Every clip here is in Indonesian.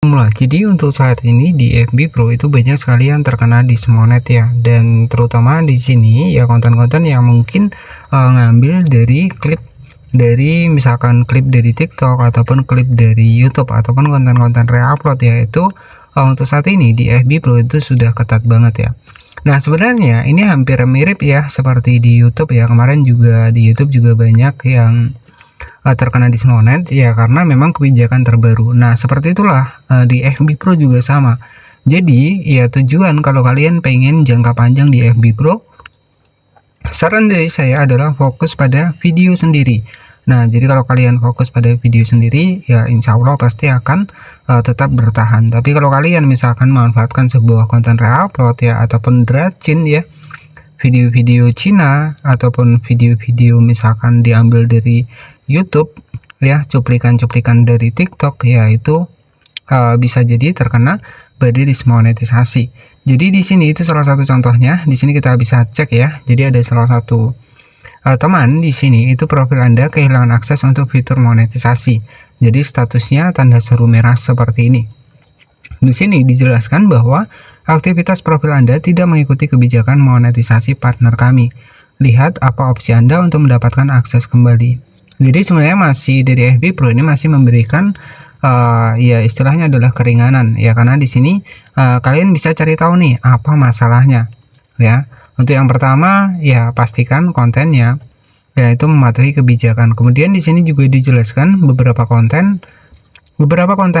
Jadi untuk saat ini di FB Pro itu banyak sekali yang terkena dismonet ya, dan terutama di sini ya konten-konten yang mungkin ngambil dari klip dari misalkan klip dari TikTok ataupun klip dari YouTube ataupun konten-konten reupload ya, itu untuk saat ini di FB Pro itu sudah ketat banget ya. Nah sebenarnya ini hampir mirip ya seperti di YouTube ya, kemarin juga di YouTube juga banyak yang terkena dismonet ya karena memang kebijakan terbaru. Nah seperti itulah di FB Pro juga sama. Jadi ya tujuan kalau kalian pengen jangka panjang di FB Pro, saran dari saya adalah fokus pada video sendiri. Nah jadi kalau kalian fokus pada video sendiri ya insya Allah pasti akan tetap bertahan. Tapi kalau kalian misalkan memanfaatkan sebuah konten reupload ya ataupun dracin ya, video-video Cina ataupun video-video misalkan diambil dari YouTube ya, cuplikan-cuplikan dari TikTok ya, itu bisa jadi terkena badai dismonetisasi. Jadi di sini itu salah satu contohnya. Di sini kita bisa cek ya. Jadi ada salah satu teman di sini itu profil Anda kehilangan akses untuk fitur monetisasi. Jadi statusnya tanda seru merah seperti ini. Di sini dijelaskan bahwa aktivitas profil Anda tidak mengikuti kebijakan monetisasi partner kami. Lihat apa opsi Anda untuk mendapatkan akses kembali. Jadi sebenarnya masih dari FB Pro ini masih memberikan ya istilahnya adalah keringanan ya, karena di sini kalian bisa cari tahu nih apa masalahnya ya. Untuk yang pertama ya pastikan kontennya yaitu mematuhi kebijakan. Kemudian di sini juga dijelaskan beberapa konten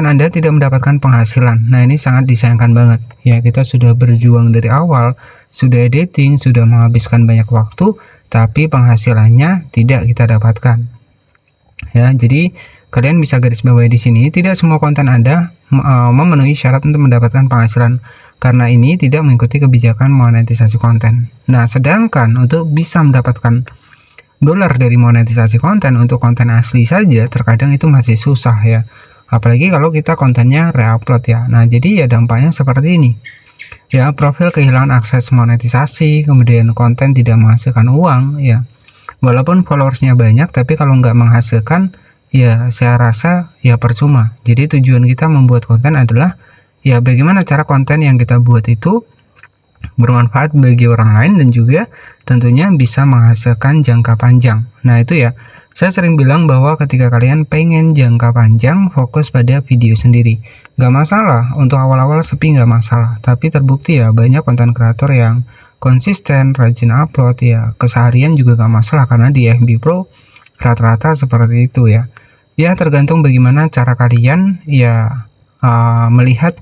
Anda tidak mendapatkan penghasilan. Nah ini sangat disayangkan banget ya, kita sudah berjuang dari awal, sudah editing, sudah menghabiskan banyak waktu, tapi penghasilannya tidak kita dapatkan ya. Jadi kalian bisa garis bawahi di sini, tidak semua konten Anda memenuhi syarat untuk mendapatkan penghasilan karena ini tidak mengikuti kebijakan monetisasi konten. Nah sedangkan untuk bisa mendapatkan dolar dari monetisasi konten untuk konten asli saja terkadang itu masih susah ya, apalagi kalau kita kontennya reupload ya. Nah jadi ya dampaknya seperti ini ya, profil kehilangan akses monetisasi, kemudian konten tidak menghasilkan uang ya, walaupun followersnya banyak tapi kalau nggak menghasilkan ya saya rasa ya percuma. Jadi tujuan kita membuat konten adalah ya bagaimana cara konten yang kita buat itu bermanfaat bagi orang lain dan juga tentunya bisa menghasilkan jangka panjang. Nah itu ya, saya sering bilang bahwa ketika kalian pengen jangka panjang fokus pada video sendiri. Gak masalah untuk awal-awal sepi, gak masalah, tapi terbukti ya banyak konten kreator yang konsisten, rajin upload ya, keseharian juga gak masalah karena di FB Pro rata-rata seperti itu ya. Ya tergantung bagaimana cara kalian ya melihat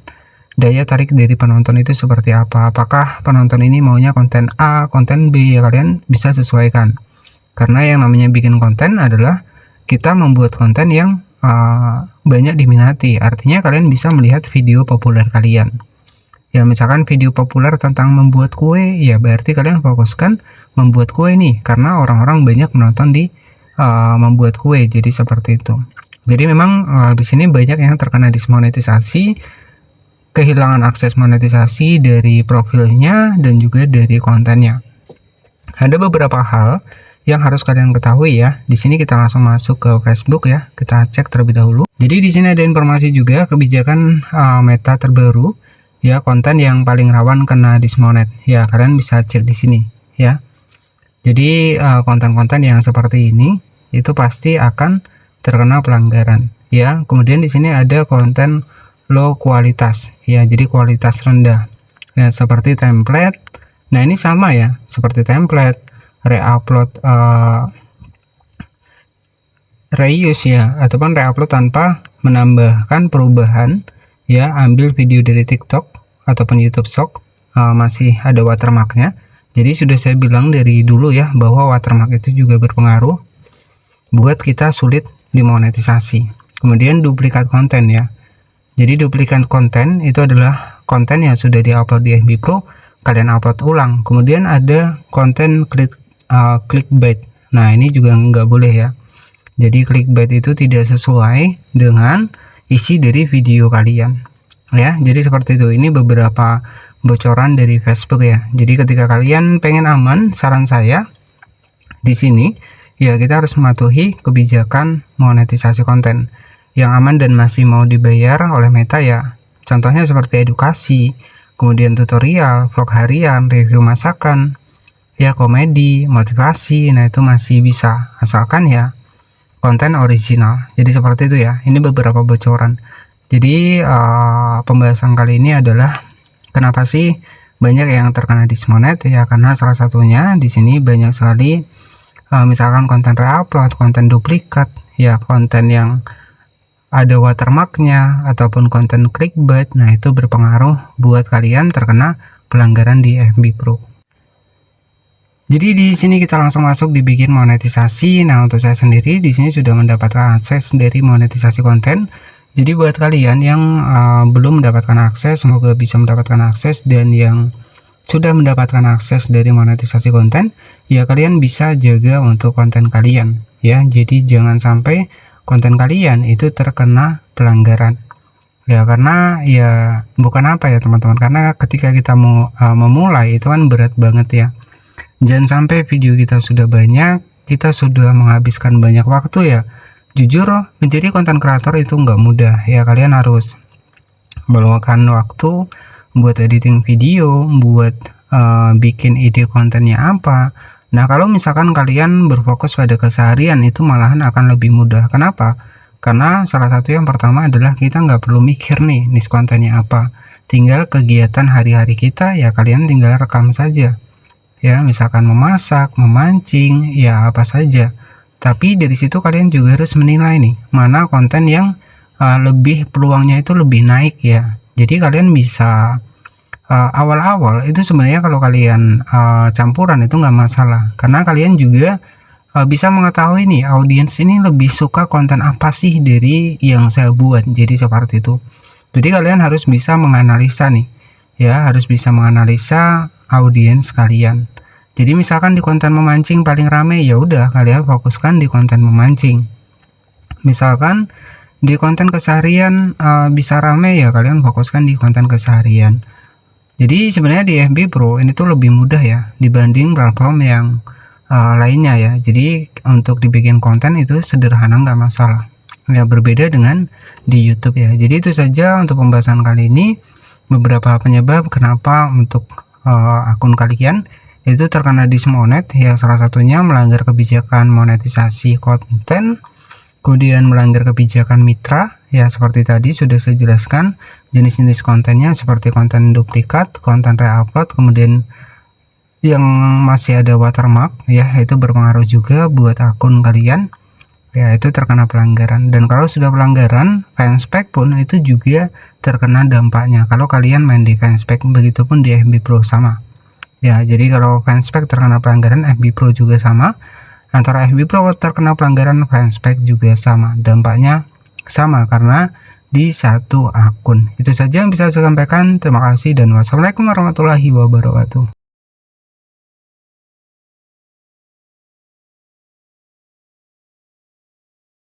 daya tarik dari penonton itu seperti apa. Apakah penonton ini maunya konten A, konten B ya, kalian bisa sesuaikan. Karena yang namanya bikin konten adalah kita membuat konten yang banyak diminati. Artinya kalian bisa melihat video populer kalian. Ya misalkan video populer tentang membuat kue, ya berarti kalian fokuskan membuat kue nih karena orang-orang banyak menonton di membuat kue. Jadi seperti itu. Jadi memang di sini banyak yang terkena dismonetisasi, kehilangan akses monetisasi dari profilnya dan juga dari kontennya. Ada beberapa hal yang harus kalian ketahui ya. Di sini kita langsung masuk ke Facebook ya. Kita cek terlebih dahulu. Jadi di sini ada informasi juga kebijakan Meta terbaru ya, konten yang paling rawan kena dismonet. Ya, kalian bisa cek di sini ya. Jadi konten-konten yang seperti ini itu pasti akan terkena pelanggaran ya. Kemudian di sini ada konten low kualitas ya, jadi kualitas rendah ya, seperti template. Nah ini sama ya, seperti template, reupload, reuse ya, ataupun reupload tanpa menambahkan perubahan ya, ambil video dari TikTok ataupun YouTube Short, masih ada watermarknya. Jadi sudah saya bilang dari dulu ya bahwa watermark itu juga berpengaruh buat kita sulit dimonetisasi. Kemudian duplikat konten ya. Jadi duplikat konten itu adalah konten yang sudah diupload di FB Pro, kalian upload ulang. Kemudian ada konten clickbait. Nah ini juga nggak boleh ya. Jadi clickbait itu tidak sesuai dengan isi dari video kalian ya. Jadi seperti itu. Ini beberapa bocoran dari Facebook ya. Jadi ketika kalian pengen aman, saran saya di sini ya kita harus mematuhi kebijakan monetisasi konten. yang aman dan masih mau dibayar oleh Meta ya. Contohnya seperti edukasi, kemudian tutorial, vlog harian, review masakan, ya komedi, motivasi. Nah, itu masih bisa asalkan ya konten original. Jadi seperti itu ya. Ini beberapa bocoran. Jadi pembahasan kali ini adalah kenapa sih banyak yang terkena dismonet ya, karena salah satunya di sini banyak sekali misalkan konten reupload, konten duplikat, ya konten yang ada watermarknya ataupun konten clickbait. Nah, itu berpengaruh buat kalian terkena pelanggaran di FB Pro. Jadi di sini kita langsung masuk dibikin monetisasi. Nah, untuk saya sendiri di sini sudah mendapatkan akses dari monetisasi konten. Jadi buat kalian yang belum mendapatkan akses, semoga bisa mendapatkan akses, dan yang sudah mendapatkan akses dari monetisasi konten, ya kalian bisa jaga untuk konten kalian ya. Jadi jangan sampai konten kalian itu terkena pelanggaran ya, karena ya bukan apa ya teman-teman, karena ketika kita mau memulai itu kan berat banget ya. Jangan sampai video kita sudah banyak, kita sudah menghabiskan banyak waktu ya. Jujur menjadi konten kreator itu nggak mudah ya, kalian harus meluangkan waktu buat editing video, buat bikin ide kontennya apa. Nah, kalau misalkan kalian berfokus pada keseharian itu malahan akan lebih mudah. Kenapa? Karena salah satu yang pertama adalah kita nggak perlu mikir nih niche kontennya apa, tinggal kegiatan hari-hari kita ya, kalian tinggal rekam saja ya, misalkan memasak, memancing, ya apa saja. Tapi dari situ kalian juga harus menilai nih mana konten yang lebih peluangnya itu lebih naik ya. Jadi kalian bisa awal-awal itu sebenarnya kalau kalian campuran itu nggak masalah, karena kalian juga bisa mengetahui nih audiens ini lebih suka konten apa sih dari yang saya buat. Jadi seperti itu. Jadi kalian harus bisa menganalisa nih ya, harus bisa menganalisa audiens kalian. Jadi misalkan di konten memancing paling rame, ya udah kalian fokuskan di konten memancing. Misalkan di konten keseharian bisa rame, ya kalian fokuskan di konten keseharian. Jadi sebenarnya di FB Pro ini tuh lebih mudah ya dibanding platform yang lainnya ya. Jadi untuk dibikin konten itu sederhana, nggak masalah ya, berbeda dengan di YouTube ya. Jadi itu saja untuk pembahasan kali ini, beberapa penyebab kenapa untuk akun kalian itu terkena dismonet ya. Salah satunya melanggar kebijakan monetisasi konten, kemudian melanggar kebijakan mitra ya, seperti tadi sudah saya jelaskan jenis-jenis kontennya seperti konten duplikat, konten reupload, kemudian yang masih ada watermark ya, itu berpengaruh juga buat akun kalian ya, itu terkena pelanggaran. Dan kalau sudah pelanggaran fanspage pun itu juga terkena dampaknya kalau kalian main di fanspage, begitupun di FB Pro sama ya. Jadi kalau fanspage terkena pelanggaran, FB Pro juga sama. Antara FB Pro terkena pelanggaran, fanspage juga sama, dampaknya sama karena di satu akun. Itu saja yang bisa saya sampaikan. Terima kasih dan wassalamualaikum warahmatullahi wabarakatuh.